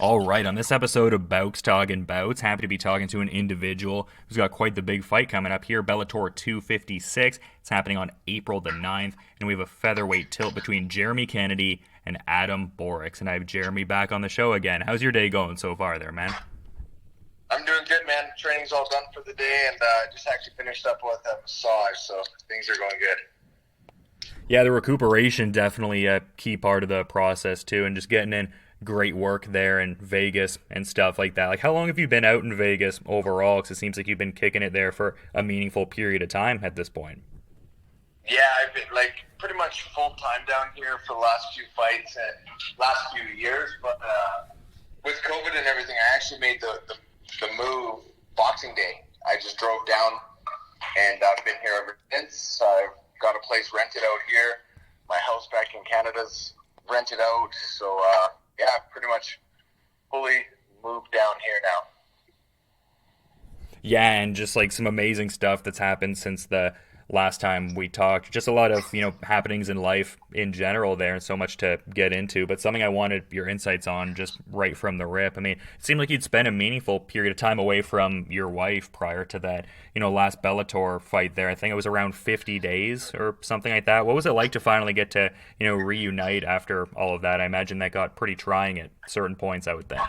All right, on this episode of Bowks Talking Bouts, happy to be talking to an individual who's got quite the big fight coming up here, Bellator 256. It's happening on April the 9th, and we have a featherweight tilt between Jeremy Kennedy and Adam Borics. And I have Jeremy back on the show again. How's your day going so far there, man? I'm doing good, man. Training's all done for the day, and just actually finished up with a massage, so things are going good. Yeah, the recuperation definitely a key part of the process too, and just getting in great work there in Vegas and stuff like that. Like, how long have you been out in Vegas overall? Because it seems like you've been kicking it there for a meaningful period of time at this point. Yeah, I've been pretty much full time down here for the last few fights and last few years, but with COVID and everything, I actually made the move Boxing Day. I just drove down, and I've been here ever since. I've got a place rented out here. My house back in Canada's rented out, so yeah, pretty much fully moved down here now. Yeah, and just like some amazing stuff that's happened since the last time we talked. Just a lot of, happenings in life in general there, and so much to get into. But something I wanted your insights on just right from the rip. I mean, it seemed like you'd spent a meaningful period of time away from your wife prior to that, last Bellator fight there. I think it was around 50 days or something like that. What was it like to finally get to, reunite after all of that? I imagine that got pretty trying at certain points, I would think.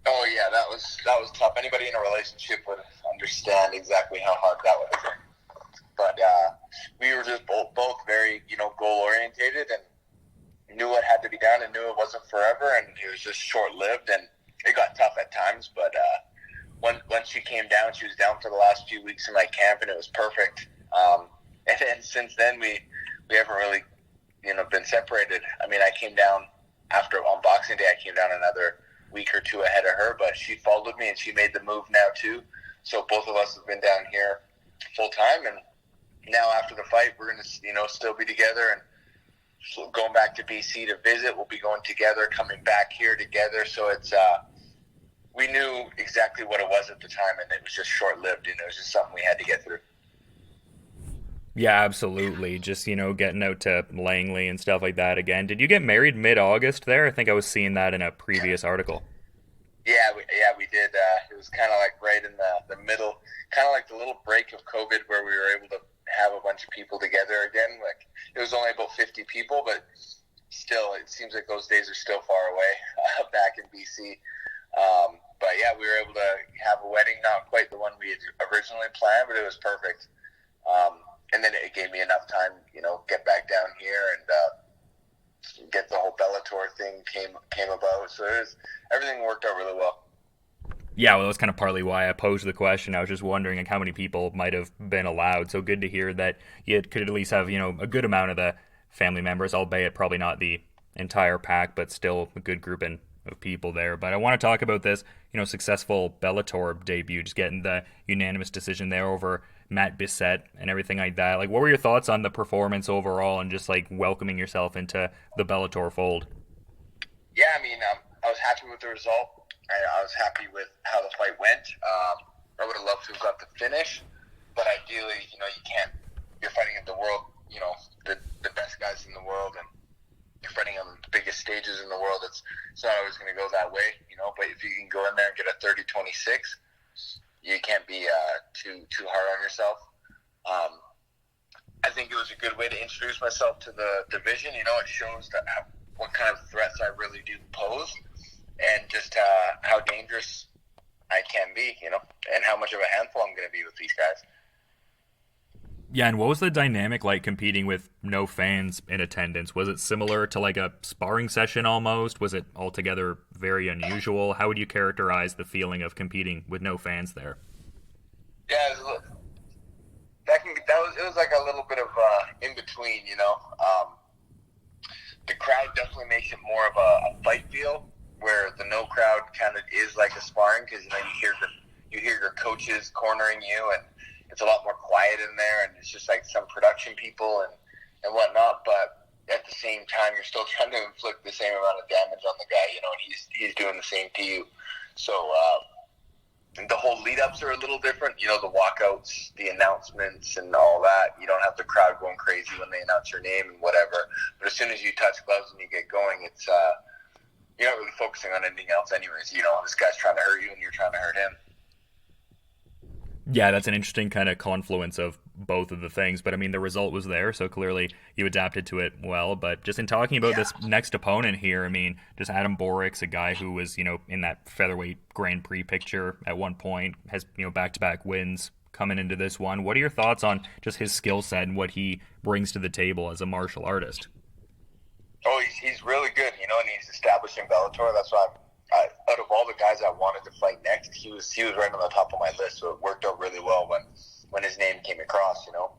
Oh yeah, that was tough. Anybody in a relationship would understand exactly how hard that was. But we were just both very, goal orientated and knew what had to be done and knew it wasn't forever, and it was just short lived, and it got tough at times. But once she came down, she was down for the last few weeks in my camp, and it was perfect. And then since then, we haven't really, been separated. I mean, I came down on Boxing Day. I came down another week or two ahead of her, but she followed me and she made the move now too. So both of us have been down here full time, and now after the fight, we're going to, still be together, and going back to BC to visit. We'll be going together, coming back here together. So it's, we knew exactly what it was at the time, and it was just short-lived, and it was just something we had to get through. Yeah, absolutely. Just, getting out to Langley and stuff like that again. Did you get married mid-August there? I think I was seeing that in a previous article. Yeah, we did. It was kind of like right in the middle, kind of like the little break of COVID where we were able to have a bunch of people together again. Like, it was only about 50 people, but still, it seems like those days are still far away back in BC. But yeah, we were able to have a wedding, not quite the one we had originally planned, but it was perfect. And then it gave me enough time, get back down here and get the whole Bellator thing came about. So everything worked out really well. Yeah, well, that's kind of partly why I posed the question. I was just wondering how many people might have been allowed. So good to hear that you could at least have, a good amount of the family members, albeit probably not the entire pack, but still a good grouping of people there. But I want to talk about this, successful Bellator debut, just getting the unanimous decision there over Matt Bissett and everything like that. Like, what were your thoughts on the performance overall and just like welcoming yourself into the Bellator fold? Yeah, I mean, I was happy with the result. I was happy with how the fight went. I would have loved to have got the finish, but ideally, you're fighting at the world, the best guys in the world, and you're fighting on the biggest stages in the world. It's not always going to go that way, but if you can go in there and get a 30-26, you can't be too hard on yourself. I think it was a good way to introduce myself to the division. It shows what kind of threats I really do pose, and just how dangerous I can be, and how much of a handful I'm going to be with these guys. Yeah, and what was the dynamic like competing with no fans in attendance? Was it similar to like a sparring session almost? Was it altogether very unusual? How would you characterize the feeling of competing with no fans there? Yeah, it was like a little bit of in between, The crowd definitely makes it more of a fight feel, where the no crowd kind of is like a sparring, because you hear your coaches cornering you, and it's a lot more quiet in there, and it's just like some production people and whatnot. But at the same time, you're still trying to inflict the same amount of damage on the guy, and he's doing the same to you. So the whole lead-ups are a little different. The walkouts, the announcements, and all that. You don't have the crowd going crazy when they announce your name and whatever. But as soon as you touch gloves and you get going, it's you're not really focusing on anything else anyways. You know, this guy's trying to hurt you and you're trying to hurt him. Yeah, that's an interesting kind of confluence of both of the things. But I mean, the result was there, so clearly you adapted to it well. But just in talking about this next opponent here, I mean, just Adam Borics, a guy who was, you know, in that featherweight Grand Prix picture at one point, has, you know, back-to-back wins coming into this one. What are your thoughts on just his skill set and what he brings to the table as a martial artist? Oh, he's really good, you know, and he's established in Bellator. That's why out of all the guys I wanted to fight next, he was right on the top of my list. So it worked out really well when his name came across. You know,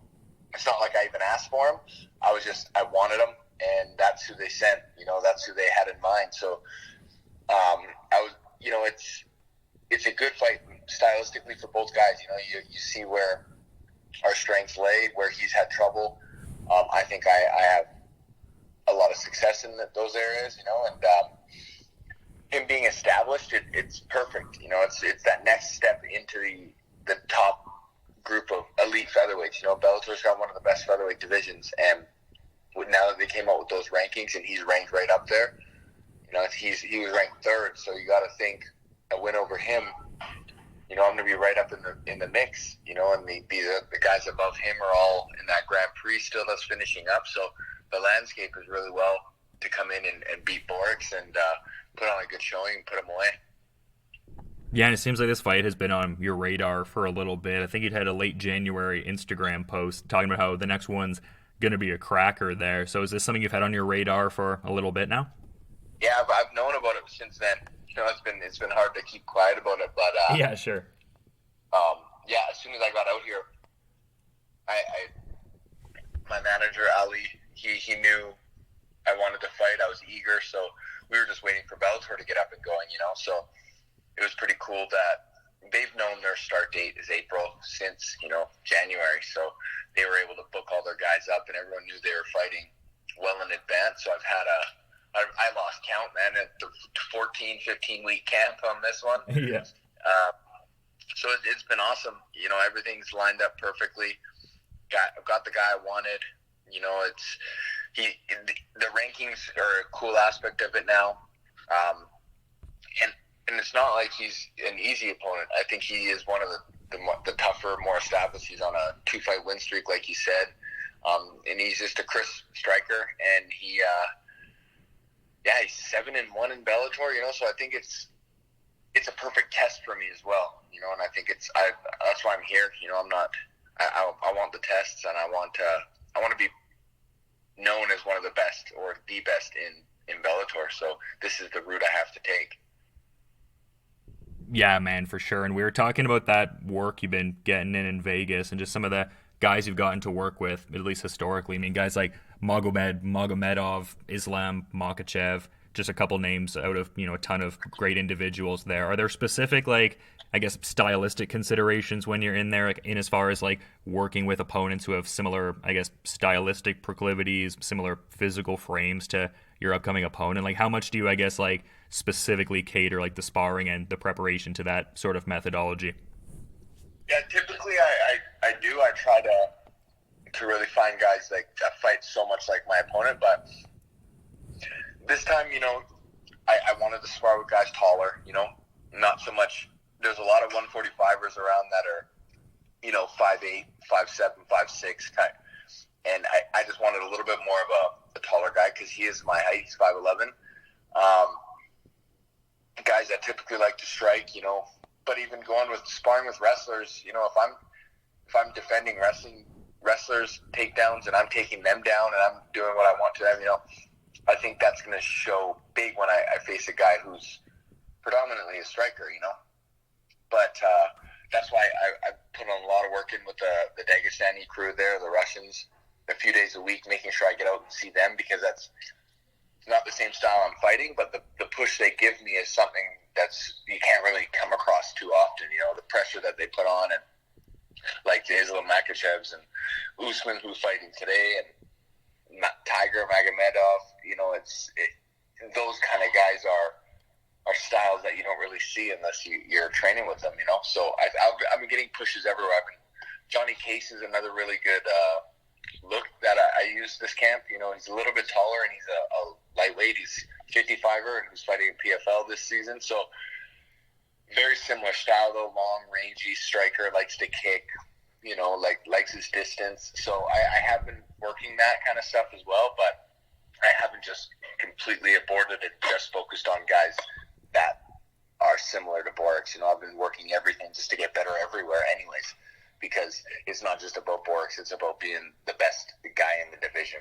it's not like I even asked for him. I wanted him, and that's who they sent. You know, that's who they had in mind. So you know, it's a good fight stylistically for both guys. You know, you see where our strengths lay, where he's had trouble. I think I have a lot of success in those areas, you know, and him being established, it's perfect. You know, it's that next step into the top group of elite featherweights. You know, Bellator's got one of the best featherweight divisions, and now that they came out with those rankings, and he's ranked right up there, you know, he was ranked third, so you got to think a win over him, you know, I'm going to be right up in the mix, you know, and the guys above him are all in that Grand Prix still that's finishing up, so the landscape is really well to come in and beat Borics and put on a good showing and put him away. Yeah, and it seems like this fight has been on your radar for a little bit. I think you'd had a late January Instagram post talking about how the next one's going to be a cracker there. So is this something you've had on your radar for a little bit now? Yeah, I've known about it since then. You know, it's been hard to keep quiet about it, but yeah, sure. Yeah, as soon as I got out here, my manager Ali, he knew I wanted to fight. I was eager, so we were just waiting for Bellator to get up and going, you know. So it was pretty cool that they've known their start date is April since, you know, January. So they were able to book all their guys up, and everyone knew they were fighting well in advance. So I lost count, man, at the 14, 15-week camp on this one. Yeah. So it's been awesome. You know, everything's lined up perfectly. I've got the guy I wanted. You know, the rankings are a cool aspect of it now. And it's not like he's an easy opponent. I think he is one of the tougher, more established. He's on a 2-fight win streak, like you said. And he's just a crisp striker. And he's 7-1 in Bellator, you know, so I think it's a perfect test for me as well, you know, and I think that's why I'm here. You know, I want the tests, and I want to be known as one of the best or the best in Bellator. So this is the route I have to take. Yeah, man, for sure. And we were talking about that work you've been getting in Vegas and just some of the guys you've gotten to work with, at least historically. I mean, guys like Magomed, Magomedov, Islam, Makhachev, just a couple names out of, you know, a ton of great individuals there. Are there specific, like, I guess, stylistic considerations when you're in there, like, in as far as, like, working with opponents who have similar, I guess, stylistic proclivities, similar physical frames to your upcoming opponent? Like, how much do you, I guess, like, specifically cater, like, the sparring and the preparation to that sort of methodology? Yeah, typically I do. I try to really find guys like that fight so much like my opponent, but this time, you know, I wanted to spar with guys taller, you know, not so much. There's a lot of 145ers around that are, you know, 5'8", 5'7", 5'6", kind of, and I just wanted a little bit more of a taller guy because he is my height. He's 5'11". Guys that typically like to strike, you know, but even going with sparring with wrestlers, you know, if I'm defending wrestlers takedowns and I'm taking them down and I'm doing what I want to them, you know, I think that's going to show big when I face a guy who's predominantly a striker, you know. But that's why I put on a lot of work in with the Dagestani crew there, the Russians, a few days a week, making sure I get out and see them, because that's not the same style I'm fighting, but the push they give me is something that's you can't really come across too often, you know, the pressure that they put on, and like the Islam Makhachevs and Usman who's fighting today, and Tiger Magomedov, you know, those kind of guys are styles that you don't really see unless you're training with them, you know. So I've been getting pushes everywhere. Johnny Case is another really good look that I use this camp. You know, he's a little bit taller and he's a lightweight. 55er and who's fighting in PFL this season. So very similar style, though. Long, rangy striker, likes to kick, likes his distance. So I have been working that kind of stuff as well, but I haven't just completely aborted and just focused on guys that are similar to Borics. I've been working everything just to get better everywhere anyways, because it's not just about Borics, it's about being the best guy in the division.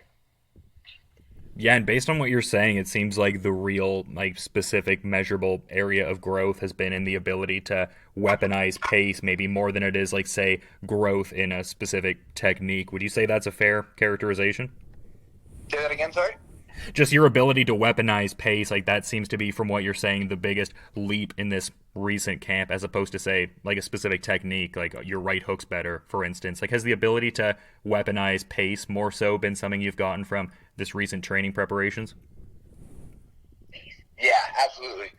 Yeah, and based on what you're saying, it seems like the real, specific, measurable area of growth has been in the ability to weaponize pace, maybe more than it is, say, growth in a specific technique. Would you say that's a fair characterization? Say that again, sorry? Just your ability to weaponize pace, that seems to be, from what you're saying, the biggest leap in this recent camp, as opposed to, say, a specific technique, your right hook's better, for instance. Has the ability to weaponize pace more so been something you've gotten from this recent training preparations? Yeah, absolutely.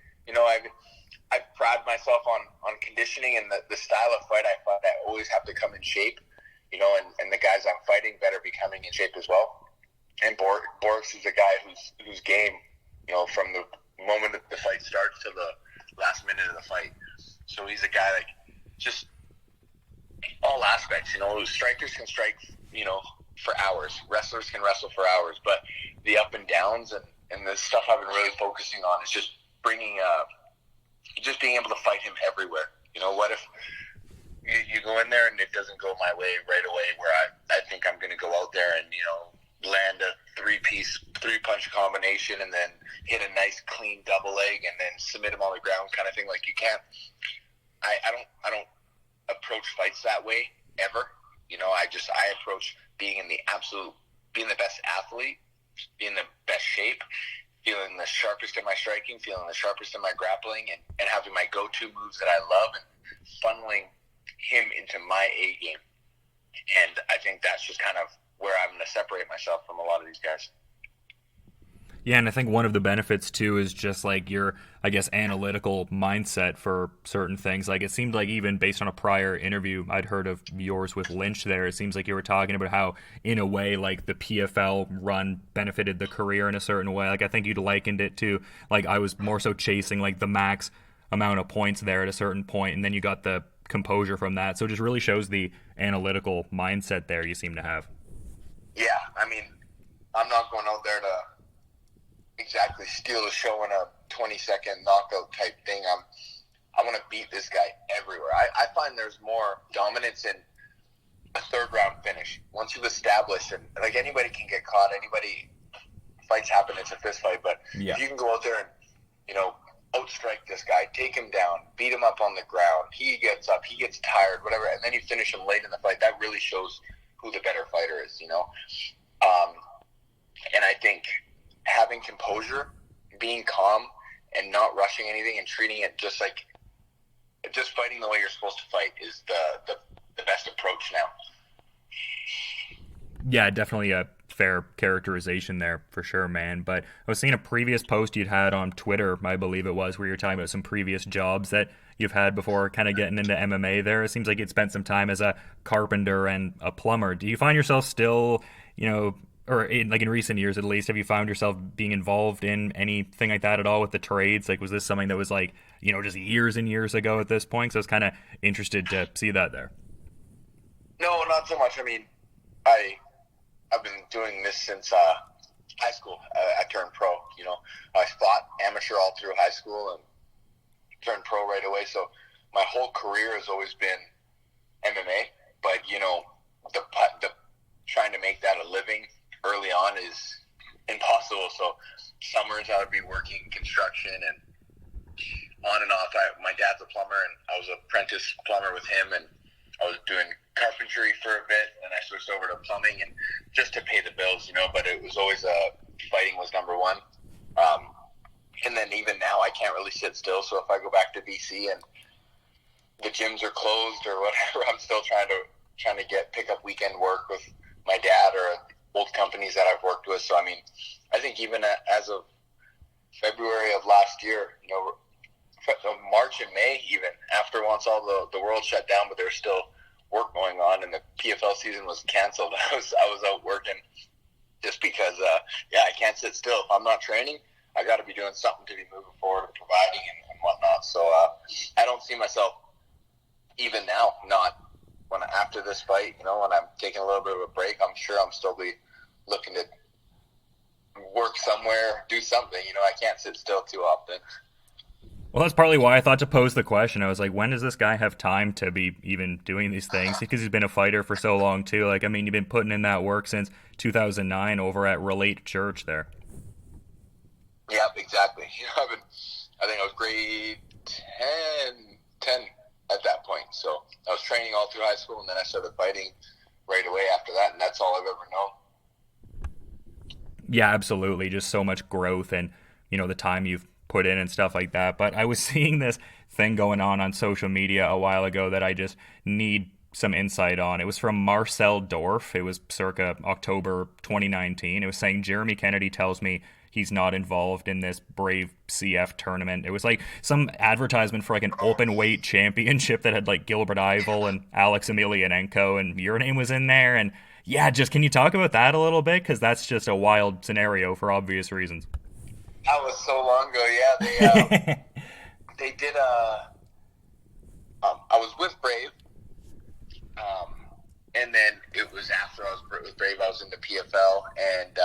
I pride myself on conditioning and the style of fight I fight. I always have to come in shape, and the guys I'm fighting better be coming in shape as well. And Borics is a guy whose game, from the moment that the fight starts to the last minute of the fight. So he's a guy just all aspects. Strikers can strike, for hours. Wrestlers can wrestle for hours. But the up and downs and the stuff I've been really focusing on is just being able to fight him everywhere. What if you go in there and it doesn't go my way right away, where I think I'm going to go out there and, land a three-punch combination and then hit a nice clean double leg and then submit him on the ground kind of thing. You can't. I don't approach fights that way ever. I approach being the best athlete, being the best shape, feeling the sharpest in my striking, feeling the sharpest in my grappling, and having my go-to moves that I love and funneling him into my A game. And I think that's just kind of where I'm going to separate myself from a lot of these guys. Yeah, and I think one of the benefits, too, is just, your, analytical mindset for certain things. It seemed like even based on a prior interview I'd heard of yours with Lynch there, it seems like you were talking about how, in a way, the PFL run benefited the career in a certain way. I think you'd likened it to, I was more so chasing, the max amount of points there at a certain point, and then you got the composure from that. So it just really shows the analytical mindset there you seem to have. Yeah, I'm not going out there to exactly steal a show in a 20-second knockout type thing. I want to beat this guy everywhere. I find there's more dominance in a third-round finish. Once you've established, and anybody can get caught, fights happen, it's a fist fight, but if you can go out there and, outstrike this guy, take him down, beat him up on the ground, he gets up, he gets tired, whatever, and then you finish him late in the fight, that really shows who the better fighter is, and I think having composure, being calm, and not rushing anything and treating it just fighting the way you're supposed to fight is the best approach now. Yeah, definitely a fair characterization there for sure, man. But I was seeing a previous post you'd had on Twitter, I believe it was, where you're talking about some previous jobs that you've had before kind of getting into MMA there. It seems like you'd spent some time as a carpenter and a plumber. Do you find yourself still, or in recent years at least, have you found yourself being involved in anything like that at all with the trades? Was this something that was just years and years ago at this point? So I was kind of interested to see that there. No, not so much. I've been doing this since high school. I turned pro. I fought amateur all through high school and turned pro right away. So my whole career has always been MMA. But the trying to make that a living early on is impossible. So summers I would be working construction and on and off. My dad's a plumber, and I was an apprentice plumber with him, and I was doing carpentry for a bit, and I switched over to plumbing, and just to pay the bills, but it was always fighting was number one. And then even now I can't really sit still, so if I go back to BC and the gyms are closed or whatever, I'm still trying to pick up weekend work with my dad or old companies that I've worked with. So I think even as of February of last year, March and May, even after once all the world shut down, but there's still work going on and the PFL season was canceled, I was out working just because I can't sit still. If I'm not training, I got to be doing something to be moving forward and providing and whatnot. So I don't see myself even now, not after this fight, when I'm taking a little bit of a break. I'm sure I'm still be looking to work somewhere, do something. I can't sit still too often. Well, that's partly why I thought to pose the question. I was like, when does this guy have time to be even doing these things? Because he's been a fighter for so long, too. Like, I mean, you've been putting in that work since 2009 over at Relate Church there. Yeah, exactly. I think I was grade 10 at that point. So I was training all through high school, and then I started fighting right away after that, and that's all I've ever known. Yeah, absolutely. Just so much growth and, the time you've put in and stuff like that. But I was seeing this thing going on social media a while ago that I just need some insight on. It was from Marcel Dorf. It was circa October 2019. It was saying Jeremy Kennedy tells me he's not involved in this Brave CF tournament. It was like some advertisement for like an open weight championship that had like Gilbert Yvel and Alex Emelianenko, and your name was in there. And yeah, just can you talk about that a little bit? Because that's just a wild scenario for obvious reasons. That was so long ago. Yeah, they did I was with Brave, and then it was after I was with Brave, I was in the PFL, and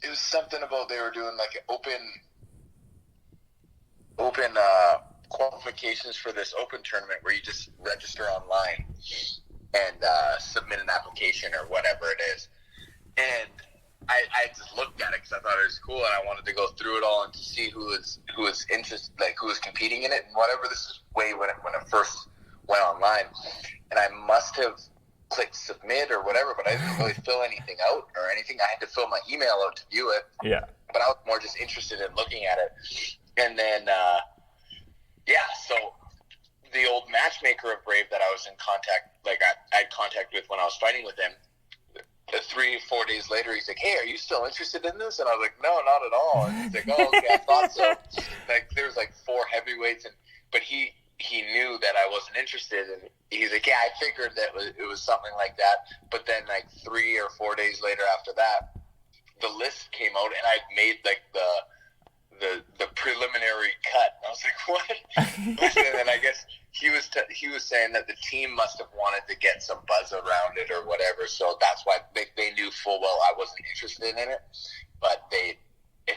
it was something about they were doing like open qualifications for this open tournament where you just register online and submit an application or whatever it is. And I just looked at it because I thought it was cool, and I wanted to go through it all and to see who was interested, like who was competing in it and whatever. This is way when it first went online, and I must have clicked submit or whatever, but I didn't really fill anything out or anything. I had to fill my email out to view it. Yeah. But I was more just interested in looking at it. And then, so the old matchmaker of Brave that I was in contact, like I had contact with when I was fighting with him, 3-4 days later, he's like, "Hey, are you still interested in this?" And I was like, "No, not at all." And he's like, "Oh, okay, I thought so." Like, there was like 4 heavyweights, but he knew that I wasn't interested, and he's like, "Yeah, I figured that it was something like that." But then, like 3 or 4 days later after that, the list came out, and I'd made like the preliminary cut. And I was like, "What?" And then I guess he was saying that the team must have wanted to get some buzz around it or whatever, so that's why they knew full well I wasn't interested in it, but it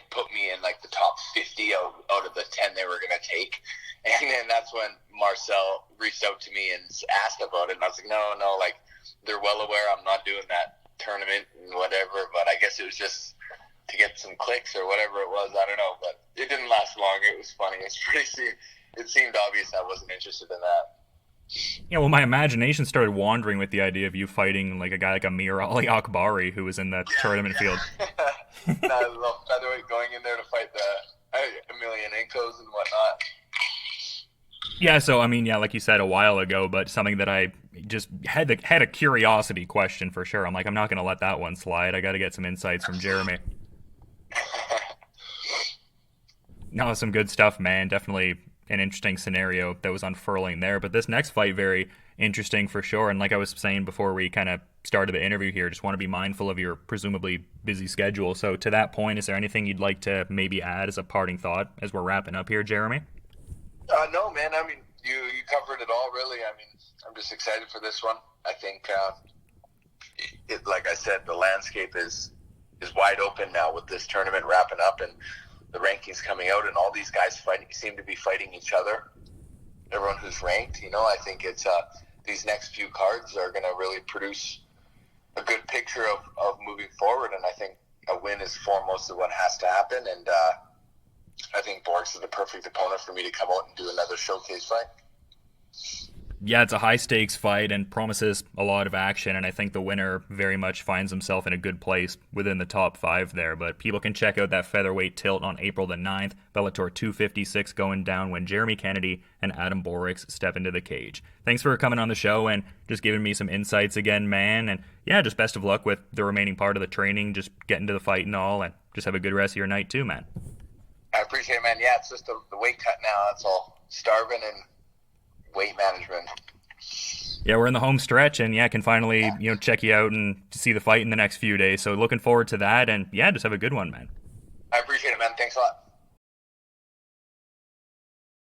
put me in like the top 50 out of the 10 they were going to take. And then that's when Marcel reached out to me and asked about it, and I was like, no, like, they're well aware I'm not doing that tournament and whatever, but I guess it was just to get some clicks or whatever it was. I don't know, but it didn't last long. It was funny. It seemed obvious I wasn't interested in that. Yeah, well, my imagination started wandering with the idea of you fighting like a guy like Amir Ali Akbari, who was in the tournament field. That little featherweight going in there to fight the Emelianenkos and whatnot. Yeah, so I mean, yeah, like you said a while ago, but something that I just had a curiosity question for sure. I'm like, I'm not going to let that one slide. I got to get some insights from Jeremy. No, some good stuff, man. Definitely an interesting scenario that was unfurling there. But this next fight, very interesting for sure. And like I was saying before we kind of started the interview here, just want to be mindful of your presumably busy schedule. So to that point, is there anything you'd like to maybe add as a parting thought as we're wrapping up here, Jeremy? No, man. I mean, you covered it all, really. I mean, I'm just excited for this one. I think, like I said, the landscape is wide open now with this tournament wrapping up and the rankings coming out, and all these guys seem to be fighting each other. Everyone who's ranked, I think it's these next few cards are going to really produce a good picture of moving forward, and I think a win is foremost of what has to happen, and I think Borics is the perfect opponent for me to come out and do another showcase fight. Yeah, it's a high-stakes fight and promises a lot of action, and I think the winner very much finds himself in a good place within the top 5 there. But people can check out that featherweight tilt on April the 9th, Bellator 256 going down when Jeremy Kennedy and Adam Borics step into the cage. Thanks for coming on the show and just giving me some insights again, man. And yeah, just best of luck with the remaining part of the training, just getting to the fight and all, and just have a good rest of your night too, man. I appreciate it, man. Yeah, it's just the weight cut now. That's all. Starving and weight management. Yeah, we're in the home stretch, and yeah, can finally check you out and see the fight in the next few days. So looking forward to that, and yeah, just have a good one, man. I appreciate it, man. Thanks a lot.